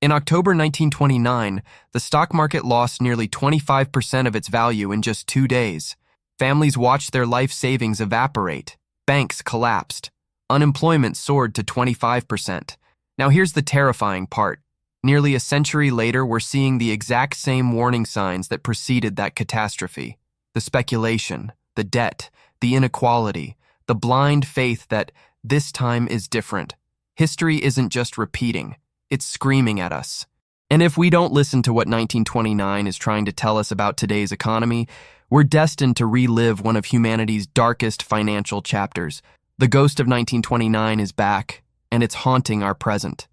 In October 1929, the stock market lost nearly 25% of its value in just 2 days. Families watched their life savings evaporate. Banks collapsed. Unemployment soared to 25%. Now here's the terrifying part. Nearly a century later, we're seeing the exact same warning signs that preceded that catastrophe. The speculation, the debt, the inequality, the blind faith that this time is different. History isn't just repeating, it's screaming at us. And if we don't listen to what 1929 is trying to tell us about today's economy, we're destined to relive one of humanity's darkest financial chapters. The ghost of 1929 is back, and it's haunting our present.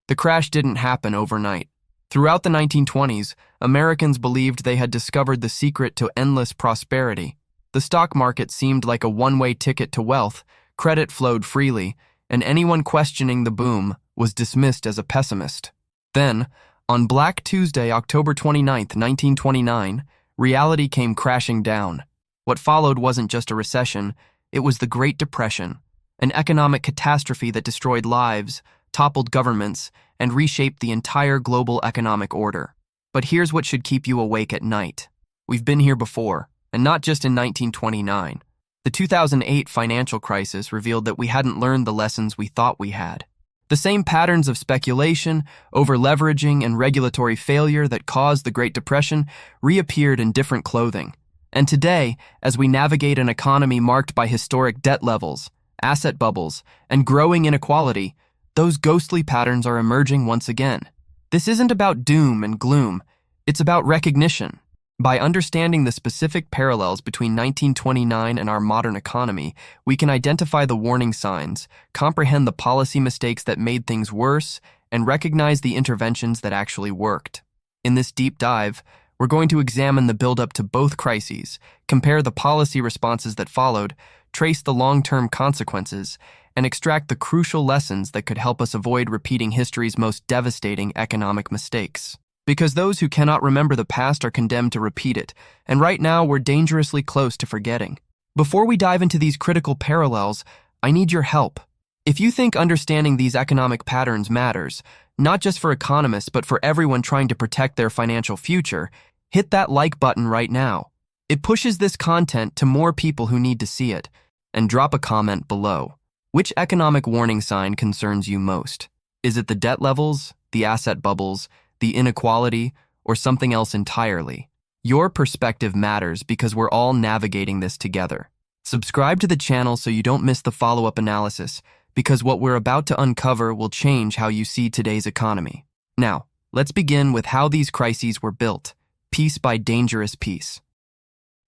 The crash didn't happen overnight. Throughout the 1920s, Americans believed they had discovered the secret to endless prosperity. The stock market seemed like a one-way ticket to wealth, credit flowed freely, and anyone questioning the boom was dismissed as a pessimist. Then, on Black Tuesday, October 29, 1929, reality came crashing down. What followed wasn't just a recession, it was the Great Depression, an economic catastrophe that destroyed lives, toppled governments, and reshaped the entire global economic order. But here's what should keep you awake at night. We've been here before, and not just in 1929. The 2008 financial crisis revealed that we hadn't learned the lessons we thought we had. The same patterns of speculation, over-leveraging, and regulatory failure that caused the Great Depression reappeared in different clothing. And today, as we navigate an economy marked by historic debt levels, asset bubbles, and growing inequality, those ghostly patterns are emerging once again. This isn't about doom and gloom, it's about recognition. By understanding the specific parallels between 1929 and our modern economy, we can identify the warning signs, comprehend the policy mistakes that made things worse, and recognize the interventions that actually worked. In this deep dive, we're going to examine the buildup to both crises, compare the policy responses that followed, trace the long-term consequences, and extract the crucial lessons that could help us avoid repeating history's most devastating economic mistakes. Because those who cannot remember the past are condemned to repeat it, and right now we're dangerously close to forgetting. Before we dive into these critical parallels, I need your help. If you think understanding these economic patterns matters, not just for economists but for everyone trying to protect their financial future, hit that like button right now. It pushes this content to more people who need to see it, and drop a comment below. Which economic warning sign concerns you most? Is it the debt levels, the asset bubbles, the inequality, or something else entirely? Your perspective matters because we're all navigating this together. Subscribe to the channel so you don't miss the follow-up analysis, because what we're about to uncover will change how you see today's economy. Now, let's begin with how these crises were built, piece by dangerous piece.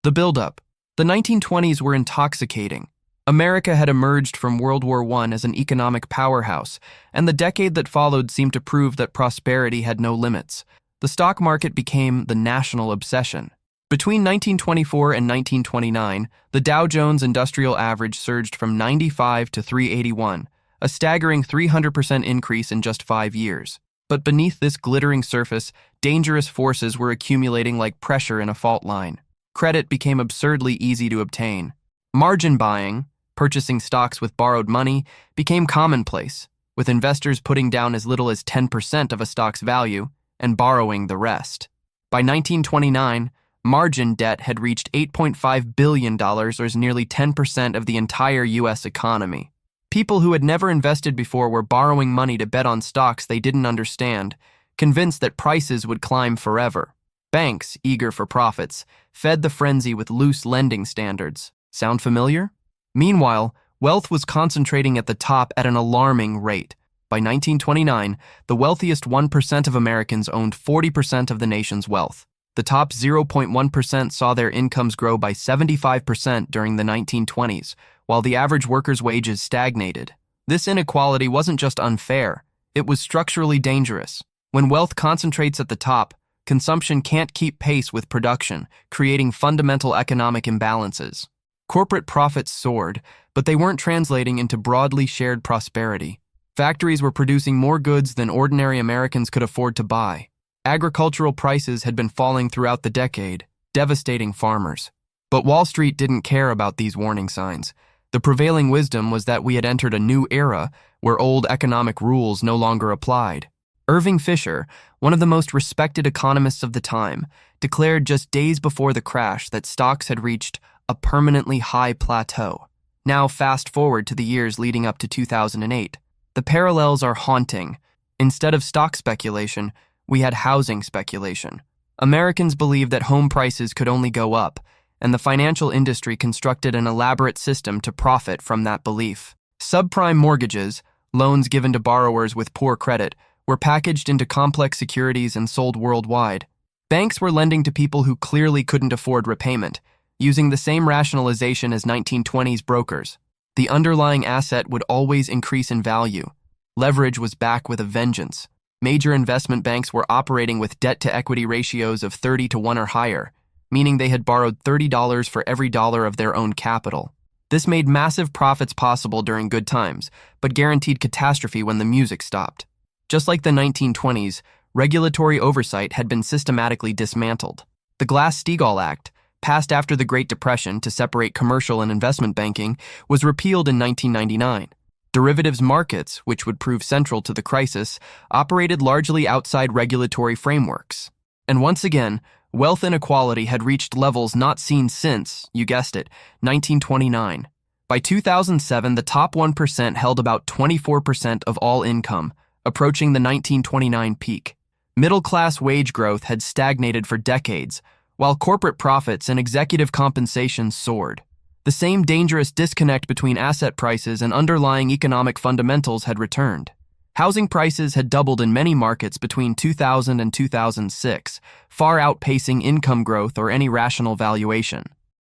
The buildup. The 1920s were intoxicating. America had emerged from World War I as an economic powerhouse, and the decade that followed seemed to prove that prosperity had no limits. The stock market became the national obsession. Between 1924 and 1929, the Dow Jones Industrial Average surged from 95 to 381, a staggering 300% increase in just 5 years. But beneath this glittering surface, dangerous forces were accumulating like pressure in a fault line. Credit became absurdly easy to obtain. Margin buying, purchasing stocks with borrowed money, became commonplace, with investors putting down as little as 10% of a stock's value and borrowing the rest. By 1929, margin debt had reached $8.5 billion, or nearly 10% of the entire U.S. economy. People who had never invested before were borrowing money to bet on stocks they didn't understand, convinced that prices would climb forever. Banks, eager for profits, fed the frenzy with loose lending standards. Sound familiar? Meanwhile, wealth was concentrating at the top at an alarming rate. By 1929, the wealthiest 1% of Americans owned 40% of the nation's wealth. The top 0.1% saw their incomes grow by 75% during the 1920s, while the average worker's wages stagnated. This inequality wasn't just unfair, it was structurally dangerous. When wealth concentrates at the top, consumption can't keep pace with production, creating fundamental economic imbalances. Corporate profits soared, but they weren't translating into broadly shared prosperity. Factories were producing more goods than ordinary Americans could afford to buy. Agricultural prices had been falling throughout the decade, devastating farmers. But Wall Street didn't care about these warning signs. The prevailing wisdom was that we had entered a new era where old economic rules no longer applied. Irving Fisher, one of the most respected economists of the time, declared just days before the crash that stocks had reached a permanently high plateau. Now fast forward to the years leading up to 2008. The parallels are haunting. Instead of stock speculation, we had housing speculation. Americans believed that home prices could only go up, and the financial industry constructed an elaborate system to profit from that belief. Subprime mortgages, loans given to borrowers with poor credit, were packaged into complex securities and sold worldwide. Banks were lending to people who clearly couldn't afford repayment, using the same rationalization as 1920s brokers. The underlying asset would always increase in value. Leverage was back with a vengeance. Major investment banks were operating with debt-to-equity ratios of 30 to 1 or higher, meaning they had borrowed $30 for every dollar of their own capital. This made massive profits possible during good times, but guaranteed catastrophe when the music stopped. Just like the 1920s, regulatory oversight had been systematically dismantled. The Glass-Steagall Act, passed after the Great Depression to separate commercial and investment banking, was repealed in 1999. Derivatives markets, which would prove central to the crisis, operated largely outside regulatory frameworks. And once again, wealth inequality had reached levels not seen since, you guessed it, 1929. By 2007, the top 1% held about 24% of all income, approaching the 1929 peak. Middle-class wage growth had stagnated for decades, while corporate profits and executive compensation soared. The same dangerous disconnect between asset prices and underlying economic fundamentals had returned. Housing prices had doubled in many markets between 2000 and 2006, far outpacing income growth or any rational valuation.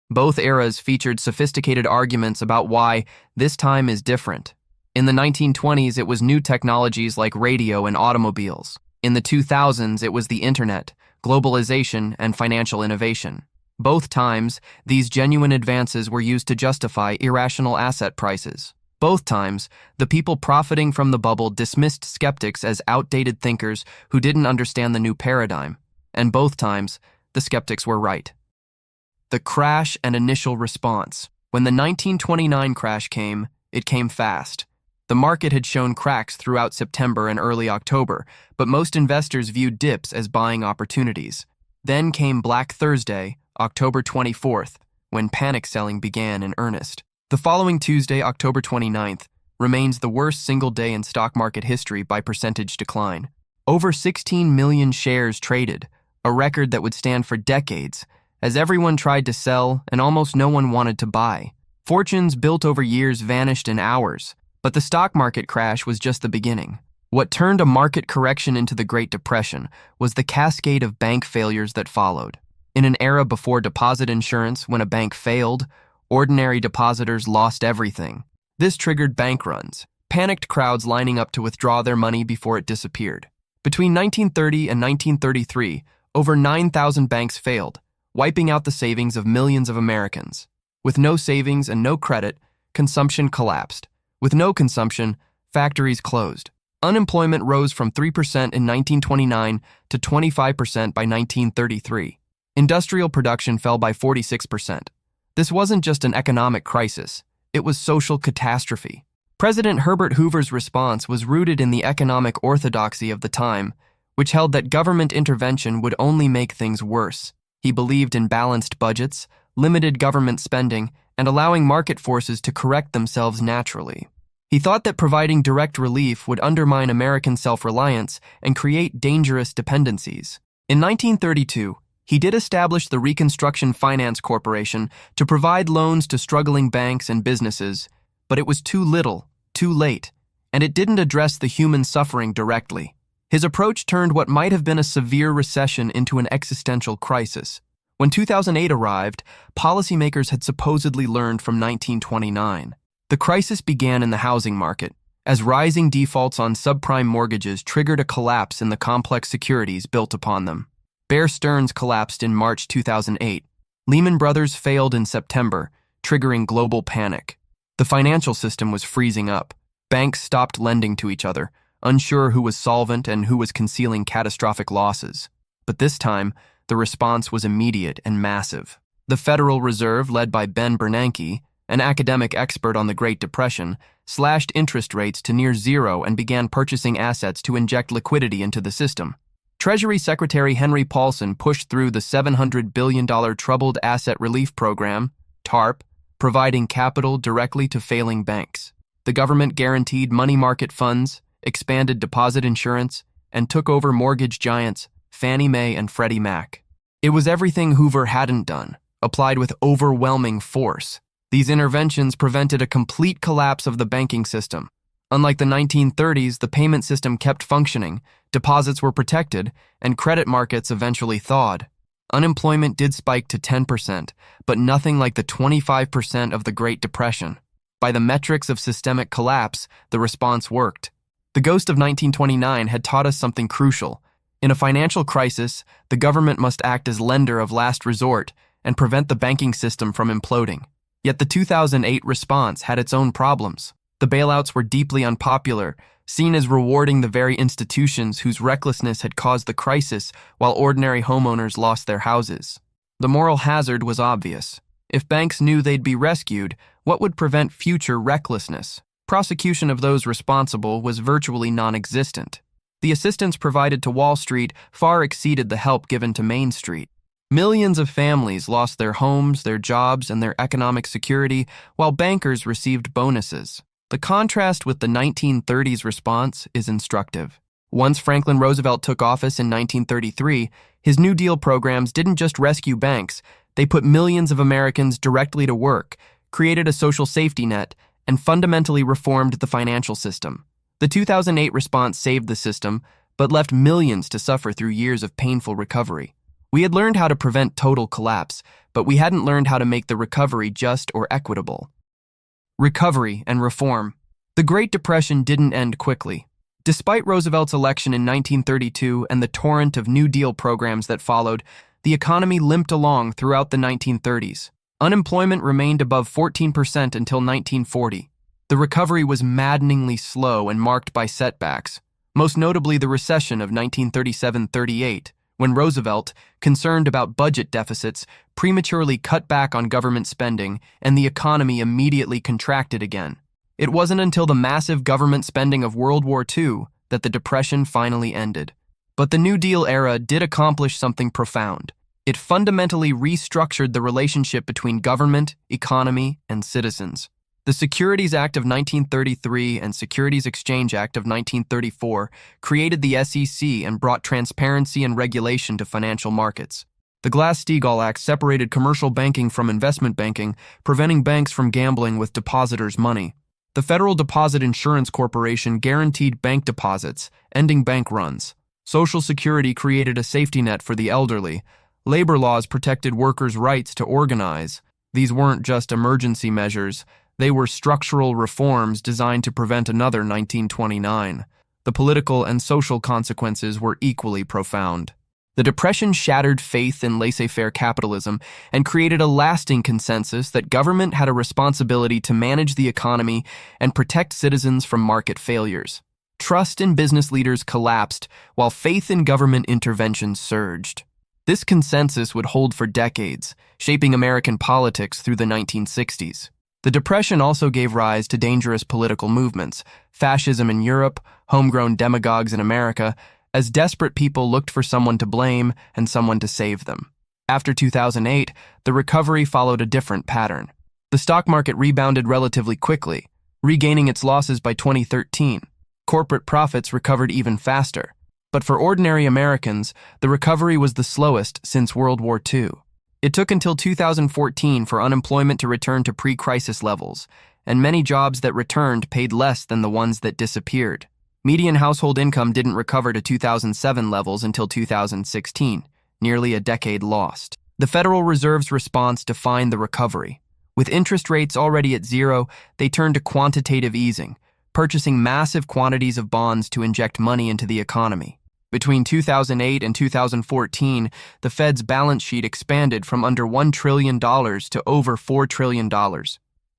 Both eras featured sophisticated arguments about why this time is different. In the 1920s, it was new technologies like radio and automobiles. In the 2000s, it was the internet, globalization, and financial innovation. Both times, these genuine advances were used to justify irrational asset prices. Both times, the people profiting from the bubble dismissed skeptics as outdated thinkers who didn't understand the new paradigm. And both times, the skeptics were right. The crash and initial response. When the 1929 crash came, it came fast. The market had shown cracks throughout September and early October, but most investors viewed dips as buying opportunities. Then came Black Thursday, October 24th, when panic selling began in earnest. The following Tuesday, October 29th, remains the worst single day in stock market history by percentage decline. Over 16 million shares traded, a record that would stand for decades, as everyone tried to sell and almost no one wanted to buy. Fortunes built over years vanished in hours, but the stock market crash was just the beginning. What turned a market correction into the Great Depression was the cascade of bank failures that followed. In an era before deposit insurance, when a bank failed, ordinary depositors lost everything. This triggered bank runs, panicked crowds lining up to withdraw their money before it disappeared. Between 1930 and 1933, over 9,000 banks failed, wiping out the savings of millions of Americans. With no savings and no credit, consumption collapsed. With no consumption, factories closed. Unemployment rose from 3% in 1929 to 25% by 1933. Industrial production fell by 46%. This wasn't just an economic crisis, it was social catastrophe. President Herbert Hoover's response was rooted in the economic orthodoxy of the time, which held that government intervention would only make things worse. He believed in balanced budgets, limited government spending, and allowing market forces to correct themselves naturally. He thought that providing direct relief would undermine American self-reliance and create dangerous dependencies. In 1932, he did establish the Reconstruction Finance Corporation to provide loans to struggling banks and businesses, but it was too little, too late, and it didn't address the human suffering directly. His approach turned what might have been a severe recession into an existential crisis. When 2008 arrived, policymakers had supposedly learned from 1929. The crisis began in the housing market, as rising defaults on subprime mortgages triggered a collapse in the complex securities built upon them. Bear Stearns collapsed in March 2008. Lehman Brothers failed in September, triggering global panic. The financial system was freezing up. Banks stopped lending to each other, unsure who was solvent and who was concealing catastrophic losses. But this time, the response was immediate and massive. The Federal Reserve, led by Ben Bernanke, an academic expert on the Great Depression, slashed interest rates to near zero and began purchasing assets to inject liquidity into the system. Treasury Secretary Henry Paulson pushed through the $700 billion Troubled Asset Relief Program, TARP, providing capital directly to failing banks. The government guaranteed money market funds, expanded deposit insurance, and took over mortgage giants Fannie Mae and Freddie Mac. It was everything Hoover hadn't done, applied with overwhelming force. These interventions prevented a complete collapse of the banking system. Unlike the 1930s, the payment system kept functioning, deposits were protected, and credit markets eventually thawed. Unemployment did spike to 10%, but nothing like the 25% of the Great Depression. By the metrics of systemic collapse, the response worked. The ghost of 1929 had taught us something crucial. In a financial crisis, the government must act as lender of last resort and prevent the banking system from imploding. Yet the 2008 response had its own problems. The bailouts were deeply unpopular, seen as rewarding the very institutions whose recklessness had caused the crisis while ordinary homeowners lost their houses. The moral hazard was obvious. If banks knew they'd be rescued, what would prevent future recklessness? Prosecution of those responsible was virtually non-existent. The assistance provided to Wall Street far exceeded the help given to Main Street. Millions of families lost their homes, their jobs, and their economic security, while bankers received bonuses. The contrast with the 1930s response is instructive. Once Franklin Roosevelt took office in 1933, his New Deal programs didn't just rescue banks, they put millions of Americans directly to work, created a social safety net, and fundamentally reformed the financial system. The 2008 response saved the system, but left millions to suffer through years of painful recovery. We had learned how to prevent total collapse, but we hadn't learned how to make the recovery just or equitable. Recovery and reform. The Great Depression didn't end quickly. Despite Roosevelt's election in 1932 and the torrent of New Deal programs that followed, the economy limped along throughout the 1930s. Unemployment remained above 14% until 1940. The recovery was maddeningly slow and marked by setbacks, most notably the recession of 1937-38, when Roosevelt, concerned about budget deficits, prematurely cut back on government spending and the economy immediately contracted again. It wasn't until the massive government spending of World War II that the Depression finally ended. But the New Deal era did accomplish something profound. It fundamentally restructured the relationship between government, economy, and citizens. The Securities Act of 1933 and Securities Exchange Act of 1934 created the SEC and brought transparency and regulation to financial markets. The Glass-Steagall Act separated commercial banking from investment banking, preventing banks from gambling with depositors' money. The Federal Deposit Insurance Corporation guaranteed bank deposits, ending bank runs. Social Security created a safety net for the elderly. Labor laws protected workers' rights to organize. These weren't just emergency measures. They were structural reforms designed to prevent another 1929. The political and social consequences were equally profound. The Depression shattered faith in laissez-faire capitalism and created a lasting consensus that government had a responsibility to manage the economy and protect citizens from market failures. Trust in business leaders collapsed, while faith in government intervention surged. This consensus would hold for decades, shaping American politics through the 1960s. The Depression also gave rise to dangerous political movements, fascism in Europe, homegrown demagogues in America, as desperate people looked for someone to blame and someone to save them. After 2008, the recovery followed a different pattern. The stock market rebounded relatively quickly, regaining its losses by 2013. Corporate profits recovered even faster. But for ordinary Americans, the recovery was the slowest since World War II. It took until 2014 for unemployment to return to pre-crisis levels, and many jobs that returned paid less than the ones that disappeared. Median household income didn't recover to 2007 levels until 2016, nearly a decade lost. The Federal Reserve's response defined the recovery. With interest rates already at zero, they turned to quantitative easing, purchasing massive quantities of bonds to inject money into the economy. Between 2008 and 2014, the Fed's balance sheet expanded from under $1 trillion to over $4 trillion.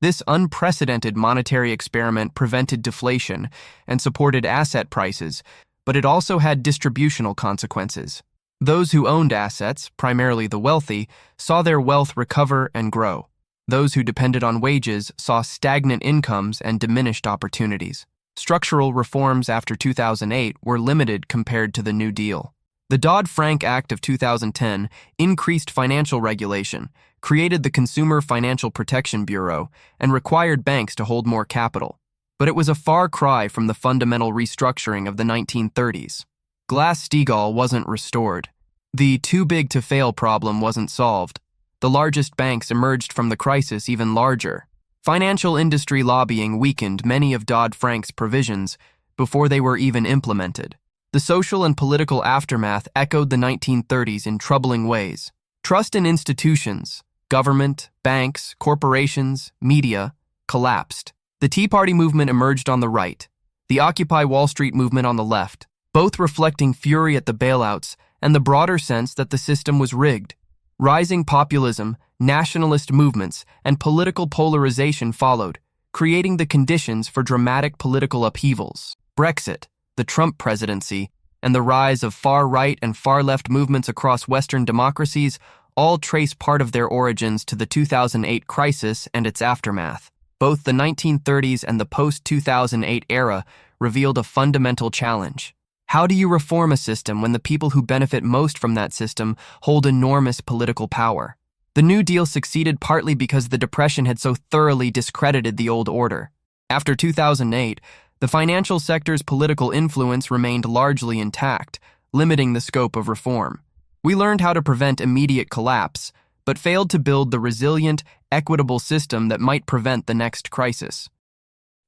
This unprecedented monetary experiment prevented deflation and supported asset prices, but it also had distributional consequences. Those who owned assets, primarily the wealthy, saw their wealth recover and grow. Those who depended on wages saw stagnant incomes and diminished opportunities. Structural reforms after 2008 were limited compared to the New Deal. The Dodd-Frank Act of 2010 increased financial regulation, created the Consumer Financial Protection Bureau, and required banks to hold more capital. But it was a far cry from the fundamental restructuring of the 1930s. Glass-Steagall wasn't restored. The too-big-to-fail problem wasn't solved. The largest banks emerged from the crisis even larger. Financial industry lobbying weakened many of Dodd-Frank's provisions before they were even implemented. The social and political aftermath echoed the 1930s in troubling ways. Trust in institutions, government, banks, corporations, media, collapsed. The Tea Party movement emerged on the right, the Occupy Wall Street movement on the left, both reflecting fury at the bailouts and the broader sense that the system was rigged. Rising populism, nationalist movements, and political polarization followed, creating the conditions for dramatic political upheavals. Brexit, the Trump presidency, and the rise of far-right and far-left movements across Western democracies all trace part of their origins to the 2008 crisis and its aftermath. Both the 1930s and the post-2008 era revealed a fundamental challenge. How do you reform a system when the people who benefit most from that system hold enormous political power? The New Deal succeeded partly because the Depression had so thoroughly discredited the old order. After 2008, the financial sector's political influence remained largely intact, limiting the scope of reform. We learned how to prevent immediate collapse, but failed to build the resilient, equitable system that might prevent the next crisis.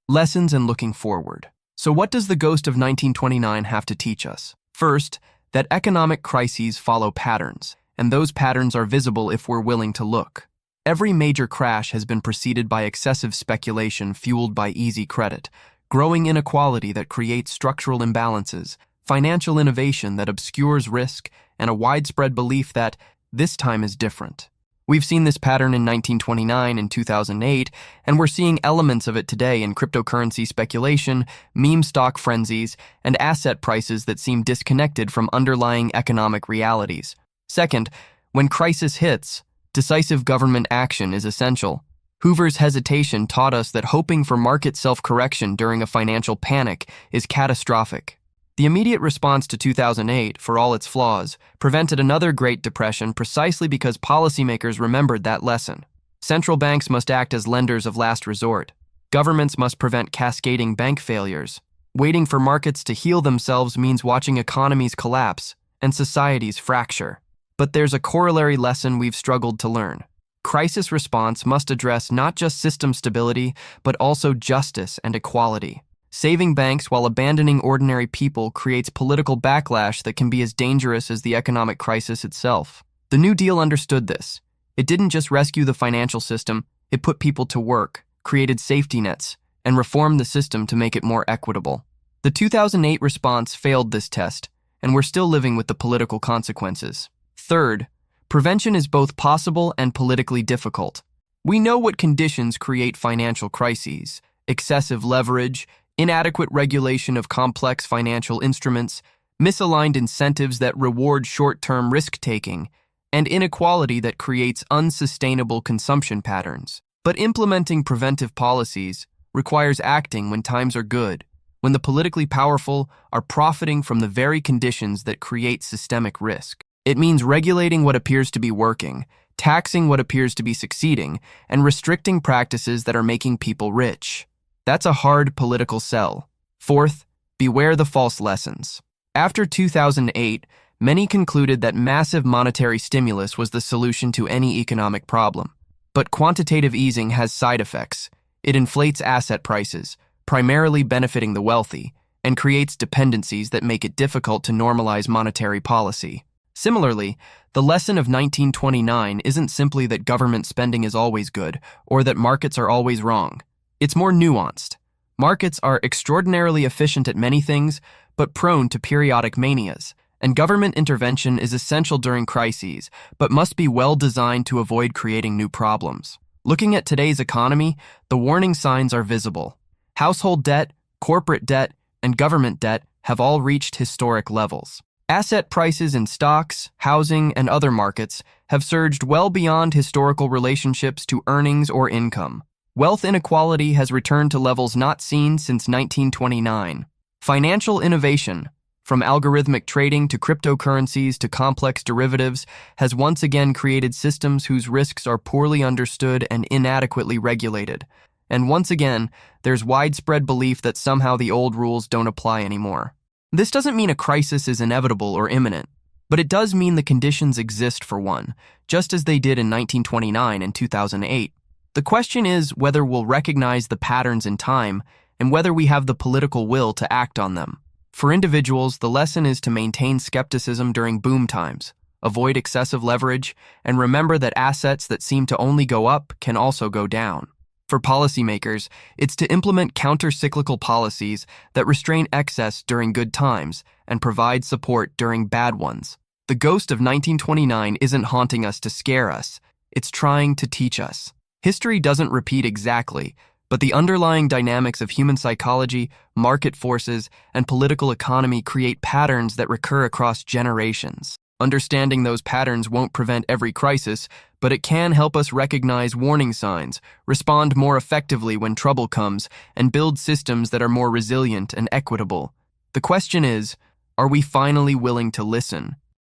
Lessons and looking forward. So what does the ghost of 1929 have to teach us? First, that economic crises follow patterns, and those patterns are visible if we're willing to look. Every major crash has been preceded by excessive speculation fueled by easy credit, growing inequality that creates structural imbalances, financial innovation that obscures risk, and a widespread belief that this time is different. We've seen this pattern in 1929 and 2008, and we're seeing elements of it today in cryptocurrency speculation, meme stock frenzies, and asset prices that seem disconnected from underlying economic realities. Second, when crisis hits, decisive government action is essential. Hoover's hesitation taught us that hoping for market self-correction during a financial panic is catastrophic. The immediate response to 2008, for all its flaws, prevented another Great Depression precisely because policymakers remembered that lesson. Central banks must act as lenders of last resort. Governments must prevent cascading bank failures. Waiting for markets to heal themselves means watching economies collapse and societies fracture. But there's a corollary lesson we've struggled to learn. Crisis response must address not just system stability, but also justice and equality. Saving banks while abandoning ordinary people creates political backlash that can be as dangerous as the economic crisis itself. The New Deal understood this. It didn't just rescue the financial system, it put people to work, created safety nets, and reformed the system to make it more equitable. The 2008 response failed this test, and we're still living with the political consequences. Third, prevention is both possible and politically difficult. We know what conditions create financial crises: excessive leverage, inadequate regulation of complex financial instruments, misaligned incentives that reward short-term risk-taking, and inequality that creates unsustainable consumption patterns. But implementing preventive policies requires acting when times are good, when the politically powerful are profiting from the very conditions that create systemic risk. It means regulating what appears to be working, taxing what appears to be succeeding, and restricting practices that are making people rich. That's a hard political sell. Fourth, beware the false lessons. After 2008, many concluded that massive monetary stimulus was the solution to any economic problem. But quantitative easing has side effects. It inflates asset prices, primarily benefiting the wealthy, and creates dependencies that make it difficult to normalize monetary policy. Similarly, the lesson of 1929 isn't simply that government spending is always good, or that markets are always wrong. It's more nuanced. Markets are extraordinarily efficient at many things, but prone to periodic manias, and government intervention is essential during crises, but must be well designed to avoid creating new problems. Looking at today's economy, the warning signs are visible. Household debt, corporate debt, and government debt have all reached historic levels. Asset prices in stocks, housing, and other markets have surged well beyond historical relationships to earnings or income. Wealth inequality has returned to levels not seen since 1929. Financial innovation, from algorithmic trading to cryptocurrencies to complex derivatives, has once again created systems whose risks are poorly understood and inadequately regulated. And once again, there's widespread belief that somehow the old rules don't apply anymore. This doesn't mean a crisis is inevitable or imminent, but it does mean the conditions exist for one, just as they did in 1929 and 2008. The question is whether we'll recognize the patterns in time and whether we have the political will to act on them. For individuals, the lesson is to maintain skepticism during boom times, avoid excessive leverage, and remember that assets that seem to only go up can also go down. For policymakers, it's to implement counter-cyclical policies that restrain excess during good times and provide support during bad ones. The ghost of 1929 isn't haunting us to scare us, it's trying to teach us. History doesn't repeat exactly, but the underlying dynamics of human psychology, market forces, and political economy create patterns that recur across generations. Understanding those patterns won't prevent every crisis, but it can help us recognize warning signs, respond more effectively when trouble comes, and build systems that are more resilient and equitable. The question is, are we finally willing to listen?